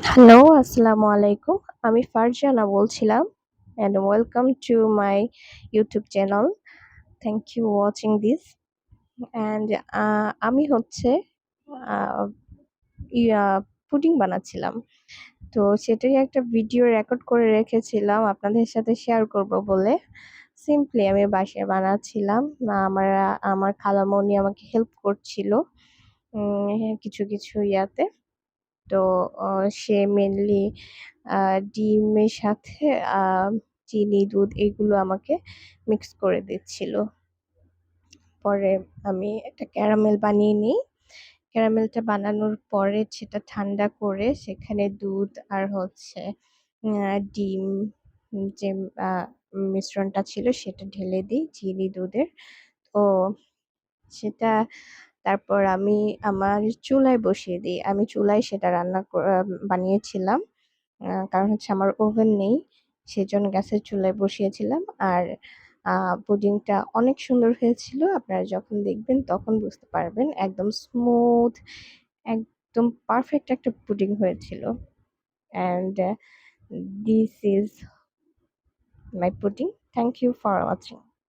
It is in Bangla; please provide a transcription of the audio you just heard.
হ্যালো, আসসালামু আলাইকুম। আমি ফারজানা বলছিলাম and welcome to my YouTube channel. Thank you watching this. And আমি হচ্ছে আহ ইয়া পুডিং বানাচ্ছিলাম। তো সেটারই একটা ভিডিও রেকর্ড করে রেখেছিলাম আপনাদের সাথে শেয়ার করব বলে। সিম্পলি আমি বাসায় বানাচ্ছিলাম। আমার আমার খালামণি আমাকে হেল্প করছিল কিছু ইয়াতে। তো সে মেইনলি ডিমের সাথে আ চিনি, দুধ এগুলো আমাকে মিক্স করে দিচ্ছিল। পরে আমি একটা ক্যারামেল বানিয়ে নিই। ক্যারামেলটা বানানোর পরে সেটা ঠান্ডা করে সেখানে দুধ আর হচ্ছে ডিম যে আ মিশ্রণটা ছিল সেটা ঢেলে দিই চিনি দুধের। তো সেটা তারপর আমি আমার চুলায় বসিয়ে দিই। আমি চুলায় সেটা বানিয়েছিলাম। কারণ হচ্ছে আমার ওভেন নেই। সেজন্য গ্যাসের চুলায় বসিয়েছিলাম। আর আ পুডিংটা অনেক সুন্দর হয়েছিল। আপনারা যখন দেখবেন তখন বুঝতে পারবেন। একদম স্মুথ, একদম পারফেক্ট একটা পুডিং হয়েছিল। And this is my pudding. Thank you for watching.